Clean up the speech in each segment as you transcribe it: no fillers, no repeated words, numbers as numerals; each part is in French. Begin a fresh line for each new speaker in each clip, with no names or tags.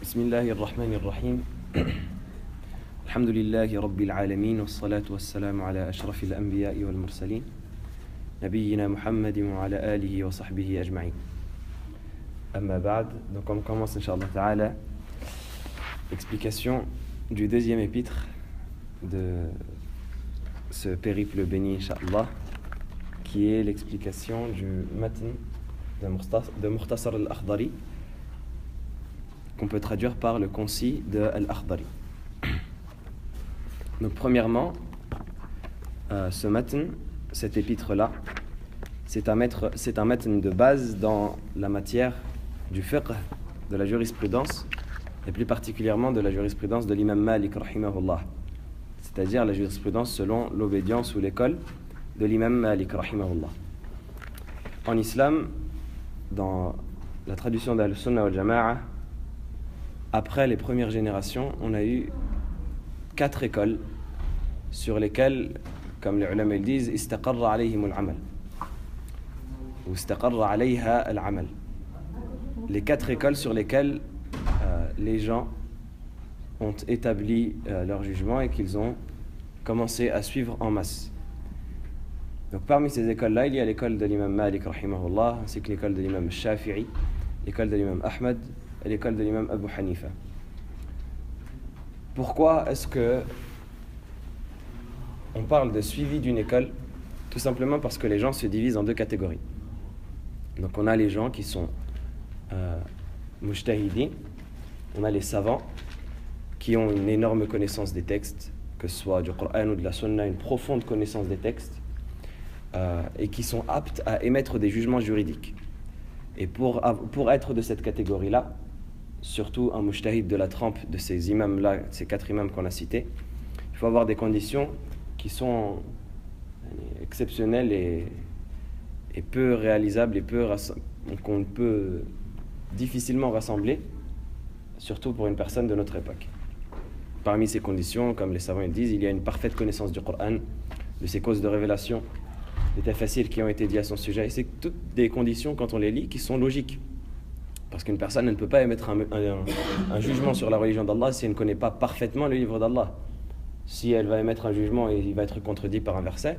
بسم الله الرحمن الرحيم الحمد لله رب العالمين والصلاة والسلام على أشرف الأنبياء والمرسلين نبينا محمد وعلى آله وصحبه أجمعين أما بعد. Donc on commence Inch'Allah Ta'ala l'explication du deuxième épître de ce périple béni Inch'Allah, qui est l'explication du matn de Mukhtasar al-Akhdari, qu'on peut traduire par le concis de Al-Akhdari. Donc premièrement, ce matn, cet épître-là, c'est un matn de base dans la matière du fiqh, de la jurisprudence, et plus particulièrement de la jurisprudence de l'imam Malik, rahimahullah, c'est-à-dire la jurisprudence selon l'obédience ou l'école de l'imam Malik, rahimahullah. En islam, dans la tradition d'Al-Sunnah wal Jama'a, après les premières générations, on a eu 4 écoles sur lesquelles, comme les ulama disent, istaqarra alayhim al-amal ou istaqarra alayha al-amal. Les 4 écoles sur lesquelles les gens ont établi leur jugement et qu'ils ont commencé à suivre en masse. Donc parmi ces écoles-là, il y a l'école de l'imam Malik, rahimahullah, ainsi que l'école de l'imam Shafi'i, l'école de l'imam Ahmad et l'école de l'imam Abu Hanifa. Pourquoi est-ce que on parle de suivi d'une école? Tout simplement parce que les gens se divisent en 2 catégories. Donc on a les gens qui sont mujtahidin, on a les savants qui ont une énorme connaissance des textes, que ce soit du Coran ou de la Sunna, une profonde connaissance des textes, et qui sont aptes à émettre des jugements juridiques. Et pour être de cette catégorie-là, surtout un mujtahid de la trempe de ces imams-là, ces 4 imams qu'on a cités, il faut avoir des conditions qui sont exceptionnelles et peu réalisables et qu'on peut difficilement rassembler, surtout pour une personne de notre époque. Parmi ces conditions, comme les savants disent, il y a une parfaite connaissance du Coran, de ses causes de révélation, des tafassirs qui ont été dits à son sujet. Et c'est toutes des conditions, quand on les lit, qui sont logiques. Parce qu'une personne ne peut pas émettre un jugement sur la religion d'Allah si elle ne connaît pas parfaitement le livre d'Allah. Si elle va émettre un jugement et il va être contredit par un verset,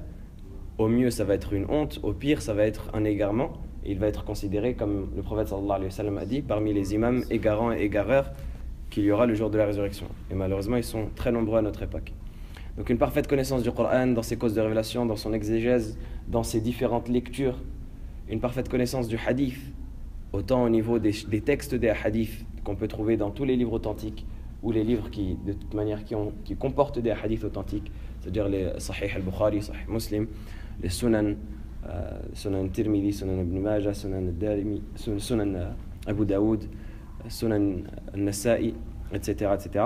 au mieux ça va être une honte, au pire ça va être un égarement, et il va être considéré, comme le prophète sallallahu alayhi wa sallam a dit, parmi les imams égarants et égareurs qu'il y aura le jour de la résurrection. Et malheureusement ils sont très nombreux à notre époque. Donc une parfaite connaissance du Coran, dans ses causes de révélation, dans son exégèse, dans ses différentes lectures, une parfaite connaissance du hadith, autant au niveau des textes des hadiths qu'on peut trouver dans tous les livres authentiques, ou les livres qui, de toute manière, qui comportent des hadiths authentiques, c'est-à-dire les Sahih al-Bukhari, Sahih Muslim, les Sunan, Sunan Tirmidhi, Sunan Ibn Majah, Sunan al-Darimi, Sunan Abu Daoud, Sunan al-Nasa'i, etc., etc.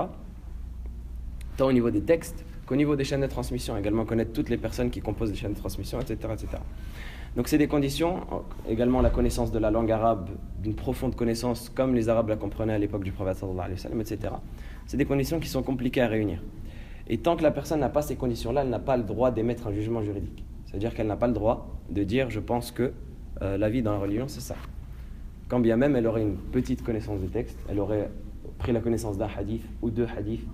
Tant au niveau des textes qu'au niveau des chaînes de transmission, également connaître toutes les personnes qui composent les chaînes de transmission, etc., etc. Donc c'est des conditions, également la connaissance de la langue arabe, d'une profonde connaissance comme les Arabes la comprenaient à l'époque du prophète sallallahu alayhi wa sallam, etc. C'est des conditions qui sont compliquées à réunir. Et tant que la personne n'a pas ces conditions-là, elle n'a pas le droit d'émettre un jugement juridique. C'est-à-dire qu'elle n'a pas le droit de dire « je pense que la vie dans la religion, c'est ça ». Quand bien même elle aurait une petite connaissance des textes, elle aurait pris la connaissance d'un hadith ou 2 hadiths,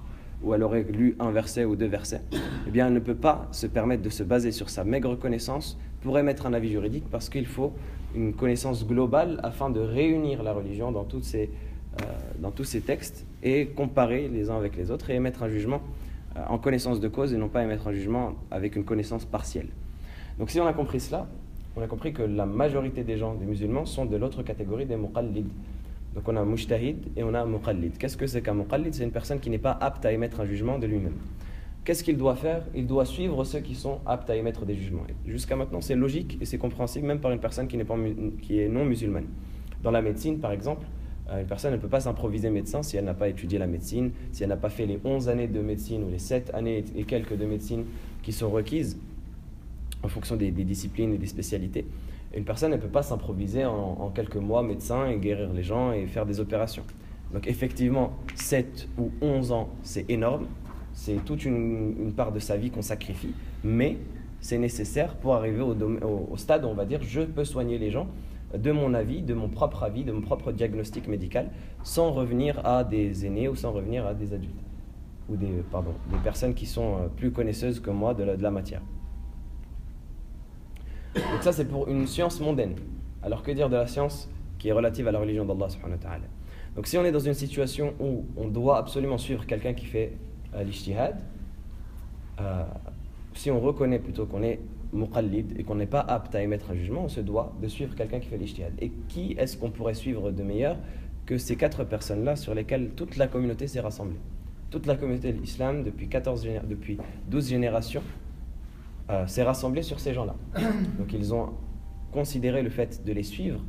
ou elle aurait lu un verset ou 2 versets, eh bien elle ne peut pas se permettre de se baser sur sa maigre connaissance pour émettre un avis juridique, parce qu'il faut une connaissance globale afin de réunir la religion dans tous ces textes et comparer les uns avec les autres et émettre un jugement en connaissance de cause et non pas émettre un jugement avec une connaissance partielle. Donc si on a compris cela, on a compris que la majorité des gens, des musulmans, sont de l'autre catégorie des muqallid. Donc on a un mujtahid et on a un muqallid. Qu'est-ce que c'est qu'un muqallid? C'est une personne qui n'est pas apte à émettre un jugement de lui-même. Qu'est-ce qu'il doit faire? Il doit suivre ceux qui sont aptes à émettre des jugements. Et jusqu'à maintenant, c'est logique et c'est compréhensible même par une personne qui est non musulmane. Dans la médecine, par exemple, une personne ne peut pas s'improviser médecin si elle n'a pas étudié la médecine, si elle n'a pas fait les 11 années de médecine ou les 7 années et quelques de médecine qui sont requises en fonction des disciplines et des spécialités. Une personne ne peut pas s'improviser en quelques mois médecin et guérir les gens et faire des opérations. Donc effectivement, 7 ou 11 ans, c'est énorme. C'est toute une part de sa vie qu'on sacrifie. Mais c'est nécessaire pour arriver au stade où on va dire « je peux soigner les gens de mon avis, de mon propre diagnostic médical, sans revenir à des aînés ou sans revenir à des adultes, ou des personnes qui sont plus connaisseuses que moi de la matière. Donc ça, c'est pour une science mondaine. Alors que dire de la science qui est relative à la religion d'Allah subhanahu wa ta'ala? Donc si on est dans une situation où on doit absolument suivre quelqu'un qui fait l'ijtihad, si on reconnaît plutôt qu'on est muqallid et qu'on n'est pas apte à émettre un jugement, on se doit de suivre quelqu'un qui fait l'ijtihad. Et qui est-ce qu'on pourrait suivre de meilleur que ces 4 personnes-là sur lesquelles toute la communauté s'est rassemblée? Toute la communauté de l'islam, depuis 12 générations, s'est rassemblée sur ces gens-là. Donc ils ont considéré le fait de les suivre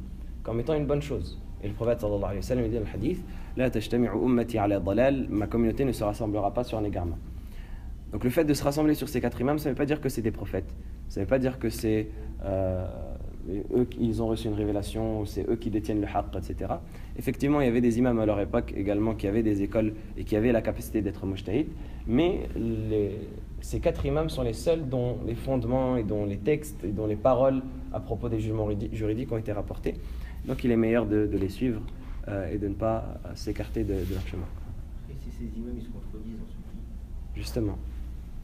comme étant une bonne chose. Et le prophète sallallahu alayhi wa sallam dit dans le hadith, La tajtami'u ummati ala dalal, ma communauté ne se rassemblera pas sur un égarement. Donc le fait de se rassembler sur ces 4 imams, ça ne veut pas dire que c'est des prophètes. Ça ne veut pas dire que c'est eux qui ont reçu une révélation, ou c'est eux qui détiennent le haqq, etc. Effectivement, il y avait des imams à leur époque également qui avaient des écoles et qui avaient la capacité d'être mujtahid, mais ces 4 imams sont les seuls dont les fondements et dont les textes et dont les paroles à propos des jugements juridiques ont été rapportés. Donc il est meilleur de les suivre et de ne pas s'écarter de leur chemin.
Et si ces imams ils se contredisent ensuite?
Justement,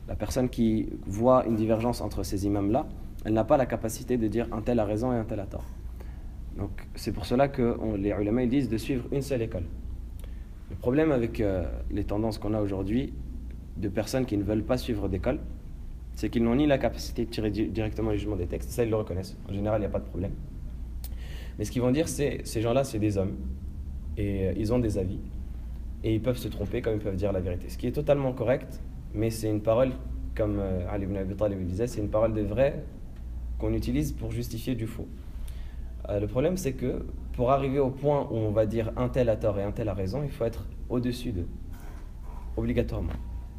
la personne qui voit une divergence entre ces imams-là, elle n'a pas la capacité de dire un tel a raison et un tel a tort. Donc c'est pour cela que les ulama ils disent de suivre une seule école. Le problème avec les tendances qu'on a aujourd'hui de personnes qui ne veulent pas suivre d'école, c'est qu'ils n'ont ni la capacité de tirer directement les jugements des textes, ça ils le reconnaissent, en général il n'y a pas de problème. Mais ce qu'ils vont dire, c'est ces gens-là c'est des hommes, et ils ont des avis, et ils peuvent se tromper comme ils peuvent dire la vérité. Ce qui est totalement correct, mais c'est une parole, comme Ali ibn Abi Talib disait, c'est une parole de vrai qu'on utilise pour justifier du faux. Le problème c'est que pour arriver au point où on va dire un tel a tort et un tel a raison, il faut être au-dessus d'eux, obligatoirement.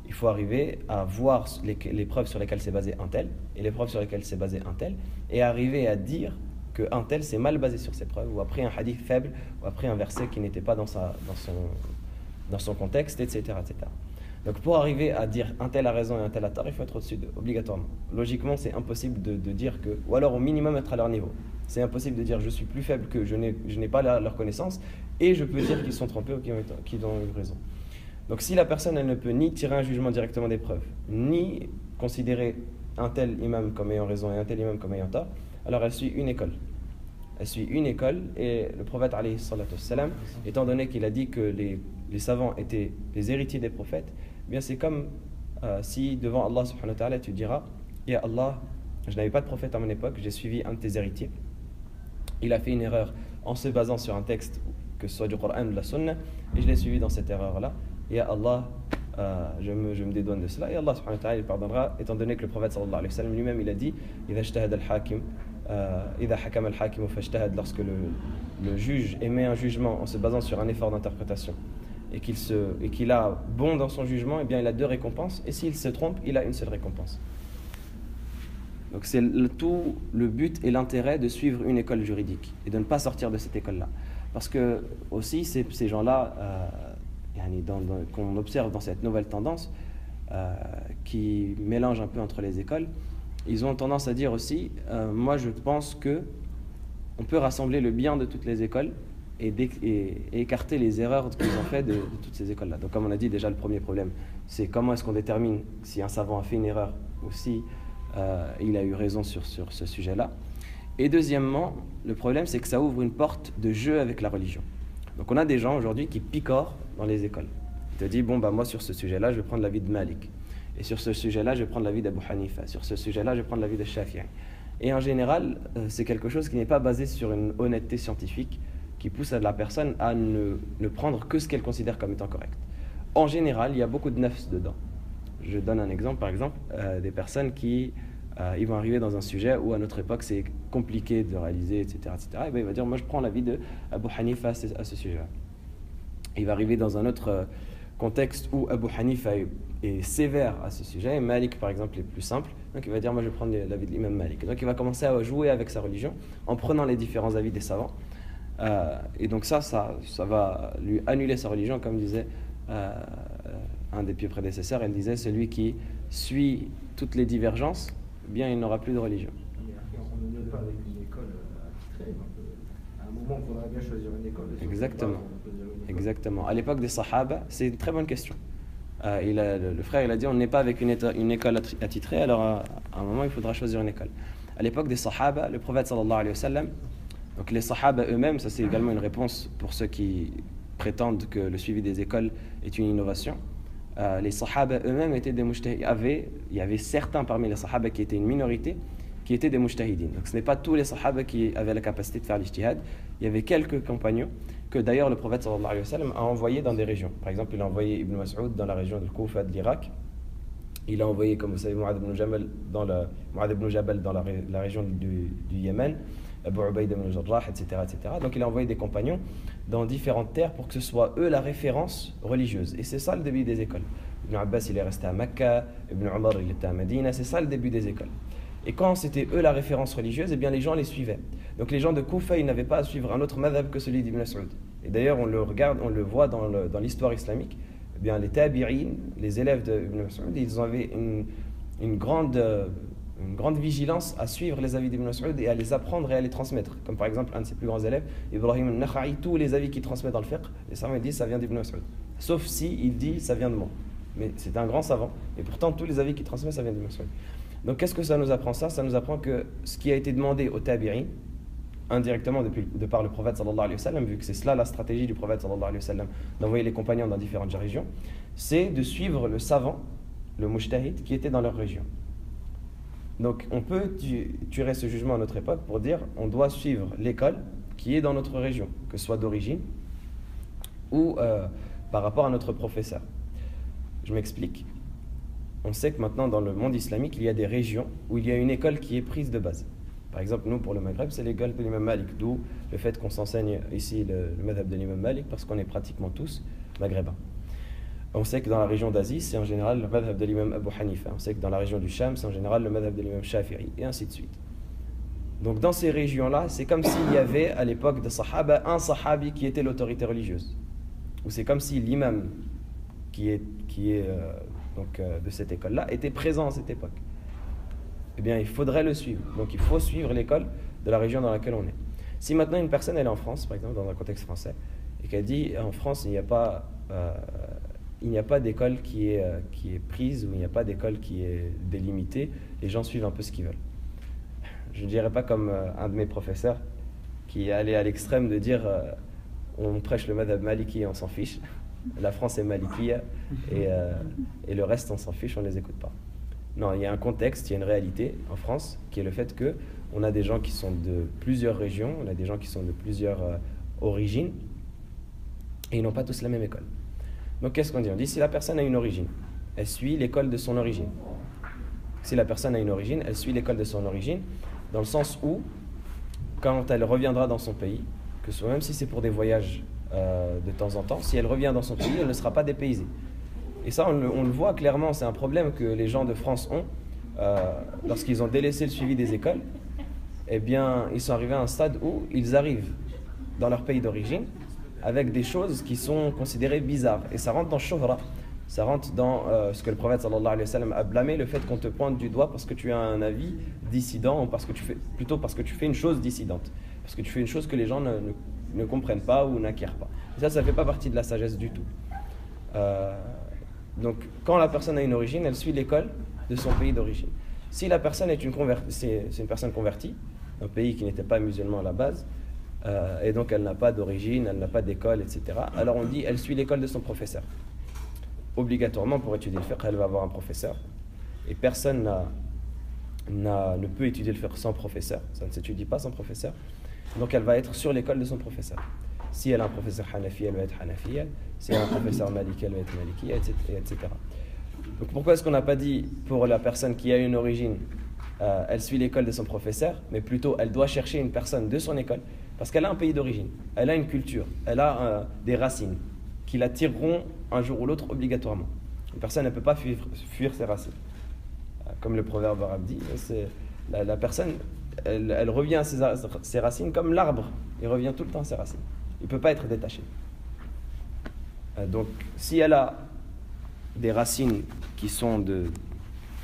Il faut arriver à voir les preuves sur lesquelles s'est basé un tel et les preuves sur lesquelles s'est basé un tel, et arriver à dire qu'un tel s'est mal basé sur ses preuves, ou a pris un hadith faible, ou a pris un verset qui n'était pas dans son contexte, etc., etc. Donc pour arriver à dire un tel a raison et un tel a tort, il faut être au-dessus d'eux, obligatoirement. Logiquement, c'est impossible de dire que, ou alors au minimum être à leur niveau. C'est impossible de dire je suis plus faible que je n'ai pas leur connaissance, et je peux dire qu'ils sont trompés ou qu'ils ont eu raison. Donc si la personne elle ne peut ni tirer un jugement directement des preuves, ni considérer un tel imam comme ayant raison et un tel imam comme ayant tort, alors elle suit une école. Elle suit une école, et le prophète alayhi salatu wassalam, étant donné qu'il a dit que les savants étaient les héritiers des prophètes, eh bien c'est comme si devant Allah subhanahu wa ta'ala tu diras, Ya Allah, je n'avais pas de prophète à mon époque, j'ai suivi un de tes héritiers. Il a fait une erreur en se basant sur un texte, que ce soit du Coran ou de la Sunna, et je l'ai suivi dans cette erreur-là. Ya Allah, je me dédouane de cela, et Allah subhanahu wa ta'ala il pardonnera, étant donné que le prophète sallallahu alayhi wa sallam lui-même il a dit إذا اجتهد الحاكم إذا حكم الحاكم فاجتهد, lorsque le juge émet un jugement en se basant sur un effort d'interprétation et qu'il a bon dans son jugement, eh bien il a 2 récompenses, et s'il se trompe, il a une seule récompense. Donc c'est tout le but et l'intérêt de suivre une école juridique et de ne pas sortir de cette école-là. Parce que aussi ces gens-là, qu'on observe dans cette nouvelle tendance qui mélange un peu entre les écoles, ils ont tendance à dire aussi, moi je pense que on peut rassembler le bien de toutes les écoles et écarter les erreurs qu'ils ont fait de toutes ces écoles-là. Donc comme on a dit déjà, le premier problème, c'est comment est-ce qu'on détermine si un savant a fait une erreur ou si il a eu raison sur ce sujet-là. Et deuxièmement, le problème, c'est que ça ouvre une porte de jeu avec la religion. Donc on a des gens aujourd'hui qui picorent dans les écoles. Ils te disent, bon, moi sur ce sujet-là, je vais prendre l'avis de Malik. Et sur ce sujet-là, je vais prendre l'avis d'Abu Hanifa. Sur ce sujet-là, je vais prendre l'avis de Shafi'i. Et en général, c'est quelque chose qui n'est pas basé sur une honnêteté scientifique qui pousse la personne à ne prendre que ce qu'elle considère comme étant correct. En général, il y a beaucoup de nafs dedans. Je donne un exemple, par exemple, des personnes qui ils vont arriver dans un sujet où à notre époque c'est compliqué de réaliser, etc. Et bien, il va dire, moi je prends l'avis d'Abu Hanifa à ce sujet-là. Il va arriver dans un autre contexte où Abu Hanifa est sévère à ce sujet, et Malik par exemple est plus simple, donc il va dire, moi je vais prendre l'avis de l'imam Malik. Donc il va commencer à jouer avec sa religion en prenant les différents avis des savants, et donc ça va lui annuler sa religion, comme disait un des pieux prédécesseurs. Elle disait, celui qui suit toutes les divergences, bien il n'aura plus de religion.
On ne met pas avec une école attitrée, un peu.
Exactement. Exactement. À l'époque des Sahaba, c'est une très bonne question. Le frère il a dit on n'est pas avec une école attitrée, alors à un moment il faudra choisir une école. À l'époque des Sahaba, le prophète sallallahu alayhi wa sallam, donc les Sahaba eux-mêmes, ça c'est également une réponse pour ceux qui prétendent que le suivi des écoles est une innovation. Les Sahaba eux-mêmes étaient des mujtahidines. Il y avait certains parmi les Sahaba qui étaient une minorité, qui étaient des mujtahidines. Donc ce n'est pas tous les Sahaba qui avaient la capacité de faire l'ijtihad. Il y avait quelques compagnons que d'ailleurs le prophète sallallahu alayhi wa sallam a envoyés dans des régions. Par exemple, il a envoyé Ibn Mas'ud dans la région de Koufa de l'Irak. Il a envoyé, comme vous savez, Mu'adh ibn Jabal dans la région du Yémen, Abu Ubaïd ibn Jarrah, etc., etc. Donc il a envoyé des compagnons dans différentes terres pour que ce soit eux la référence religieuse. Et c'est ça le début des écoles. Ibn Abbas il est resté à Mecca, Ibn Umar il était à Médine, c'est ça le début des écoles. Et quand c'était eux la référence religieuse, eh bien les gens les suivaient. Donc les gens de Koufa, ils n'avaient pas à suivre un autre madhab que celui d'Ibn Mas'ud. Et d'ailleurs on le voit dans l'histoire islamique. Eh bien les tabi'in, les élèves d'Ibn Mas'ud, ils avaient une grande vigilance à suivre les avis d'Ibn Mas'ud et à les apprendre et à les transmettre. Comme par exemple un de ses plus grands élèves, Ibrahim al-Nakha'i, tous les avis qu'il transmet dans le fiqh, les savants disent ça vient d'Ibn Mas'ud. Sauf si il dit ça vient de moi. Mais c'est un grand savant. Et pourtant tous les avis qu'il transmet ça vient d'Ibn Mas'ud. Donc qu'est-ce que ça nous apprend ça? Ça nous apprend que ce qui a été demandé aux tabi'in, indirectement de par le prophète sallallahu alayhi wa sallam, vu que c'est cela la stratégie du prophète sallallahu alayhi wa sallam, d'envoyer les compagnons dans différentes régions, c'est de suivre le savant, le mujtahid, qui était dans leur région. Donc on peut tirer ce jugement à notre époque pour dire on doit suivre l'école qui est dans notre région, que ce soit d'origine ou par rapport à notre professeur. Je m'explique. On sait que maintenant dans le monde islamique, il y a des régions où il y a une école qui est prise de base. Par exemple, nous, pour le Maghreb, c'est l'école de l'imam Malik, d'où le fait qu'on s'enseigne ici le madhab de l'imam Malik, parce qu'on est pratiquement tous maghrébins. On sait que dans la région d'Asie, c'est en général le madhab de l'imam Abu Hanifa. On sait que dans la région du Sham, c'est en général le madhab de l'imam Shafi'i, et ainsi de suite. Donc dans ces régions-là, c'est comme s'il y avait, à l'époque des Sahaba, un Sahabi qui était l'autorité religieuse. Ou c'est comme si l'imam qui est de cette école-là était présent à cette époque. Eh bien, il faudrait le suivre. Donc, il faut suivre l'école de la région dans laquelle on est. Si maintenant une personne elle est en France, par exemple, dans un contexte français, et qu'elle dit en France il n'y a pas d'école qui est prise, ou il n'y a pas d'école qui est délimitée, les gens suivent un peu ce qu'ils veulent. Je ne dirais pas comme un de mes professeurs qui est allé à l'extrême de dire on prêche le madhab maliki et on s'en fiche. La France est malikiya et le reste on s'en fiche, on ne les écoute pas. Non, il y a un contexte, il y a une réalité en France qui est le fait qu'on a des gens qui sont de plusieurs régions, on a des gens qui sont de plusieurs origines et ils n'ont pas tous la même école. Donc qu'est-ce qu'on dit? On dit si la personne a une origine, elle suit l'école de son origine. Si la personne a une origine, elle suit l'école de son origine dans le sens où quand elle reviendra dans son pays, que ce soit même si c'est pour des voyages de temps en temps, si elle revient dans son pays, elle ne sera pas dépaysée. Et ça, on le voit clairement, c'est un problème que les gens de France ont. Lorsqu'ils ont délaissé le suivi des écoles, eh bien, ils sont arrivés à un stade où ils arrivent dans leur pays d'origine avec des choses qui sont considérées bizarres. Et ça rentre dans Shuhra, ça rentre dans ce que le prophète sallallahu alayhi wa sallam a blâmé, le fait qu'on te pointe du doigt parce que tu as un avis dissident, ou parce que tu fais une chose dissidente. Parce que tu fais une chose que les gens ne comprennent pas ou n'acquièrent pas. Et ça ne fait pas partie de la sagesse du tout. Donc, quand la personne a une origine, elle suit l'école de son pays d'origine. Si la personne c'est une personne convertie, un pays qui n'était pas musulman à la base, et donc elle n'a pas d'origine, elle n'a pas d'école, etc., alors on dit elle suit l'école de son professeur. Obligatoirement, pour étudier le fiqh, elle va avoir un professeur. Et personne ne peut étudier le fiqh sans professeur. Ça ne s'étudie pas sans professeur. Donc elle va être sur l'école de son professeur. Si elle a un professeur Hanafi, elle va être Hanafi. Si elle a un professeur Maliki, elle va être Maliki, etc. Donc pourquoi est-ce qu'on n'a pas dit pour la personne qui a une origine, elle suit l'école de son professeur, mais plutôt elle doit chercher une personne de son école, parce qu'elle a un pays d'origine, elle a une culture, elle a des racines qui la tireront un jour ou l'autre obligatoirement. Une personne ne peut pas fuir ses racines. Comme le proverbe arabe dit, la personne, elle revient à ses racines comme l'arbre, il revient tout le temps à ses racines. Il ne peut pas être détaché. Donc, si elle a des racines qui sont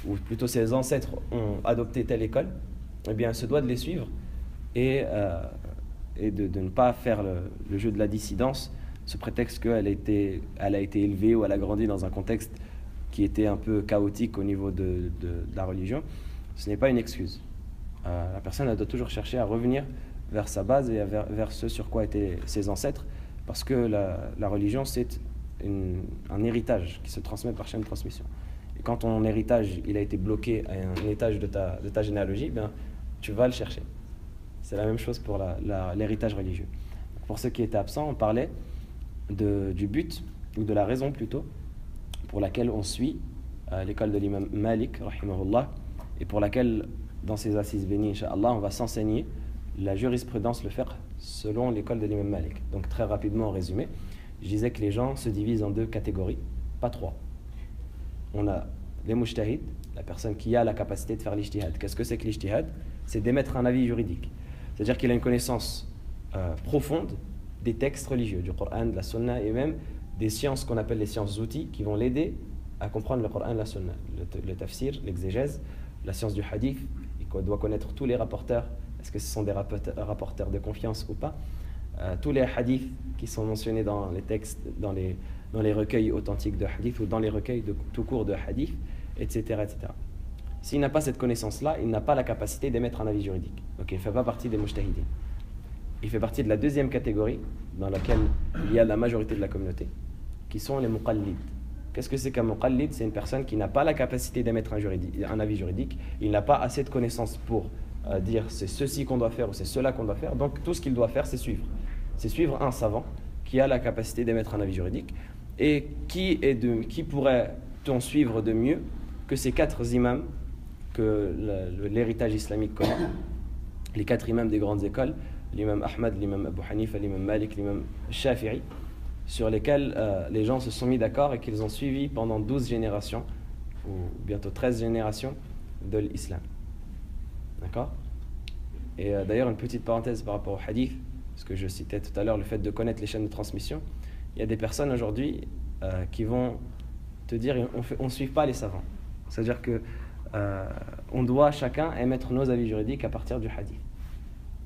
ou plutôt ses ancêtres ont adopté telle école, eh bien, elle se doit de les suivre et et de ne pas faire le jeu de la dissidence, sous prétexte qu'elle elle a été élevée ou elle a grandi dans un contexte qui était un peu chaotique au niveau de la religion. Ce n'est pas une excuse. La personne elle doit toujours chercher à revenir vers sa base et vers ce sur quoi étaient ses ancêtres, parce que la religion, c'est un héritage qui se transmet par chaîne de transmission. Et quand ton héritage il a été bloqué à un étage de ta généalogie, bien, tu vas le chercher. C'est la même chose pour l'héritage religieux. Pour ceux qui étaient absents, on parlait du but, ou de la raison plutôt, pour laquelle on suit l'école de l'imam Malik, rahimahullah, et pour laquelle, dans ces assises bénies, incha'Allah, on va s'enseigner la jurisprudence, le fiqh, selon l'école de l'imam Malik. Donc très rapidement, en résumé, je disais que les gens se divisent en deux catégories, pas trois. On a les mujtahid, la personne qui a la capacité de faire l'ijtihad. Qu'est-ce que c'est que l'ijtihad? C'est d'émettre un avis juridique. C'est-à-dire qu'il a une connaissance profonde des textes religieux, du Coran, de la Sunna, et même des sciences qu'on appelle les sciences outils, qui vont l'aider à comprendre le Coran et la Sunna. Le tafsir, l'exégèse, la science du hadith, il doit connaître tous les rapporteurs, est-ce que ce sont des rapporteurs de confiance ou pas, tous les hadiths qui sont mentionnés dans les textes, dans les recueils authentiques de hadith ou dans les recueils de tout court de hadith, etc. etc. S'il n'a pas cette connaissance-là, il n'a pas la capacité d'émettre un avis juridique. Donc il ne fait pas partie des mujtahidin. Il fait partie de la deuxième catégorie, dans laquelle il y a la majorité de la communauté, qui sont les muqallid. Qu'est-ce que c'est qu'un muqallid? C'est une personne qui n'a pas la capacité d'émettre un avis juridique, il n'a pas assez de connaissances pour dire c'est ceci qu'on doit faire ou c'est cela qu'on doit faire, donc tout ce qu'il doit faire c'est suivre. C'est suivre un savant qui a la capacité d'émettre un avis juridique, et qui pourrait-on suivre de mieux que ces quatre imams que l'héritage islamique connaît, les quatre imams des grandes écoles, l'imam Ahmad, l'imam Abu Hanifa, l'imam Malik, l'imam Shafi'i, sur lesquels les gens se sont mis d'accord et qu'ils ont suivi pendant 12 générations, ou bientôt 13 générations de l'islam. D'accord? Et d'ailleurs, une petite parenthèse par rapport au hadith, parce que je citais tout à l'heure le fait de connaître les chaînes de transmission. Il y a des personnes aujourd'hui qui vont te dire on ne suit pas les savants. C'est-à-dire que on doit chacun émettre nos avis juridiques à partir du hadith.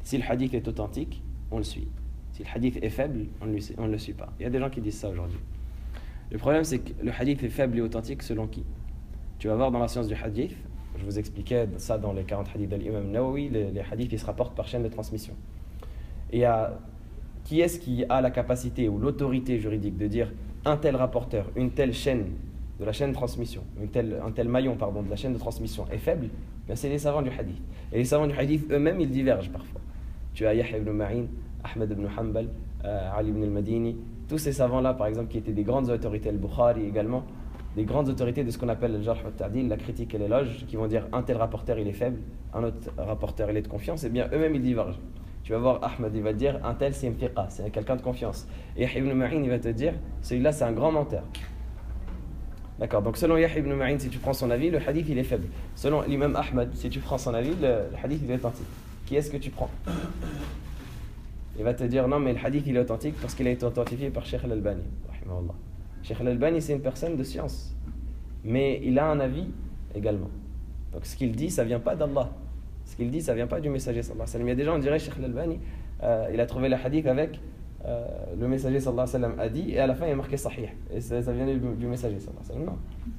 Si le hadith est authentique, on le suit. Si le hadith est faible, on ne le suit pas. Il y a des gens qui disent ça aujourd'hui. Le problème, c'est que le hadith est faible et authentique selon qui? Tu vas voir dans la science du hadith, je vous expliquais ça dans les 40 hadiths de l'imam Nawawi, les hadiths qui se rapportent par chaîne de transmission. Et qui est-ce qui a la capacité ou l'autorité juridique de dire un tel rapporteur, une telle chaîne de la chaîne de transmission, un tel maillon de la chaîne de transmission est faible? Ben c'est les savants du hadith. Et les savants du hadith eux-mêmes, ils divergent parfois. Tu as Yahya ibn Ma'in, Ahmed ibn Hanbal, Ali ibn al-Madini, tous ces savants-là, par exemple, qui étaient des grandes autorités, al-Bukhari également, des grandes autorités de ce qu'on appelle le jarh wa ta'dil, la critique et l'éloge, qui vont dire un tel rapporteur il est faible, un autre rapporteur il est de confiance, et bien eux-mêmes ils divergent. Tu vas voir Ahmed, il va te dire un tel c'est mfiqa, c'est quelqu'un de confiance. Et Yahya ibn Ma'in, il va te dire celui-là c'est un grand menteur. D'accord, donc selon Yahya ibn Ma'in, si tu prends son avis, le hadith il est faible. Selon l'imam Ahmed, si tu prends son avis, le hadith il est authentique. Qui est-ce que tu prends? Il va te dire non, mais le hadith il est authentique parce qu'il a été authentifié par Cheikh al-Albani. Cheikh al-Albani c'est une personne de science, mais il a un avis également. Donc ce qu'il dit, ça vient pas d'Allah. Ce qu'il dit, ça vient pas du messager sallallahu alayhi wa sallam. Il y a des gens, on dirait Cheikh al-Albani, il a trouvé le hadith avec le messager sallallahu alayhi wa sallam a dit, et à la fin il a marqué sahih. Et ça vient du messager sallallahu alayhi wa sallam. Non.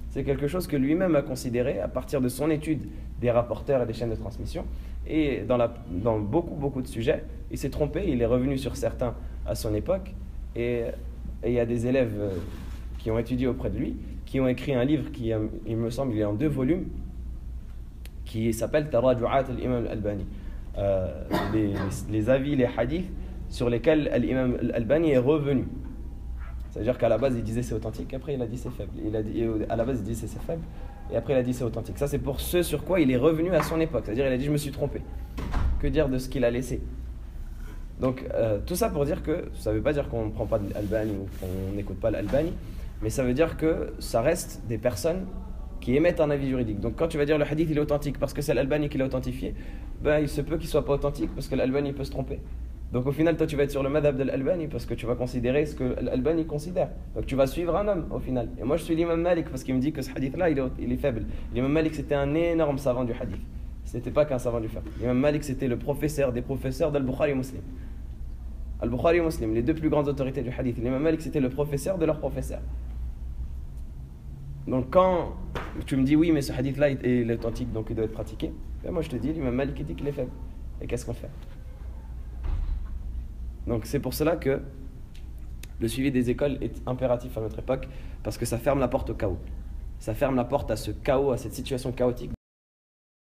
C'est quelque chose que lui-même a considéré à partir de son étude des rapporteurs et des chaînes de transmission. Et dans beaucoup de sujets, il s'est trompé, il est revenu sur certains à son époque. Et il y a des élèves qui ont étudié auprès de lui, qui ont écrit un livre qui, il me semble, il est en 2 volumes, qui s'appelle Taraju'at al-Imam al-Albani. Les avis, les hadiths sur lesquels l'imam al-Albani est revenu. C'est-à-dire qu'à la base, il disait c'est authentique, après il a dit c'est faible. À la base, il disait c'est faible, et après il a dit c'est authentique. Ça, c'est pour ce sur quoi il est revenu à son époque. C'est-à-dire il a dit je me suis trompé. Que dire de ce qu'il a laissé? Donc, tout ça pour dire que ça ne veut pas dire qu'on ne prend pas de l'Albani ou qu'on n'écoute pas l'Albani, mais ça veut dire que ça reste des personnes qui émettent un avis juridique. Donc quand tu vas dire le hadith il est authentique parce que c'est l'Albani qui l'a authentifié, ben, il se peut qu'il ne soit pas authentique parce que l'Albani peut se tromper. Donc au final, toi tu vas être sur le madhab de l'Albani parce que tu vas considérer ce que l'Albani considère. Donc tu vas suivre un homme au final. Et moi je suis l'imam Malik parce qu'il me dit que ce hadith-là il est faible. L'imam Malik c'était un énorme savant du hadith. Ce n'était pas qu'un savant du fiqh. L'imam Malik c'était le professeur des professeurs d'Al-Bukhari Muslim. Al-Bukhari et Muslim, les deux plus grandes autorités du hadith. L'imam Malik, c'était le professeur de leur professeur. Donc quand tu me dis oui, mais ce hadith-là est authentique, donc il doit être pratiqué, ben moi je te dis, l'imam Malik dit qu'il est faible. Et qu'est-ce qu'on fait? Donc c'est pour cela que le suivi des écoles est impératif à notre époque, parce que ça ferme la porte au chaos. Ça ferme la porte à ce chaos, à cette situation chaotique